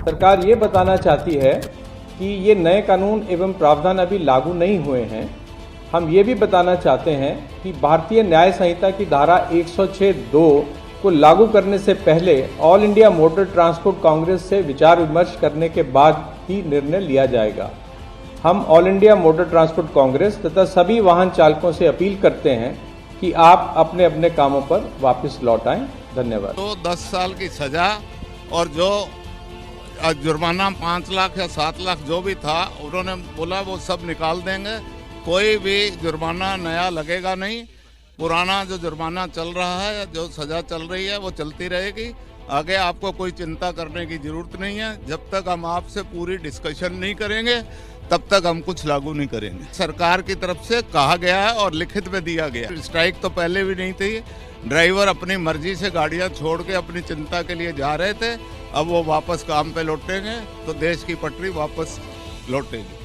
सरकार ये बताना चाहती है कि ये नए कानून एवं प्रावधान अभी लागू नहीं हुए हैं। हम ये भी बताना चाहते हैं कि भारतीय न्याय संहिता की धारा 106(2) को लागू करने से पहले all India motor transport Congress से विचार विमर्श करने के बाद ही निर्णय लिया जाएगा। हम all India motor transport Congress तथा सभी वाहन चालकों से अपील करते हैं कि आप अपने अपने कामों पर वापस लौट आएं। धन्यवाद। तो 10 साल की सजा और जो जुर्माना 5 लाख या 7 लाख जो भी था, उन्होंने बोला वो सब निकाल देंगे। कोई भी जुर्माना नया लगेगा नहीं। पुराना जो जुर्माना चल रहा है, जो सजा चल रही है, वो चलती रहेगी। आगे आपको कोई चिंता करने की जरूरत नहीं है। जब तक हम आपसे पूरी डिस्कशन नहीं करेंगे तब तक हम कुछ लागू नहीं करेंगे। सरकार की तरफ से कहा गया है और लिखित में दिया गया। स्ट्राइक तो पहले भी नहीं थी। ड्राइवर अपनी मर्जी से गाड़ियां छोड़ के अपनी चिंता के लिए जा रहे थे। अब वो वापस काम पे लौटेंगे तो देश की पटरी वापस लौटेगी।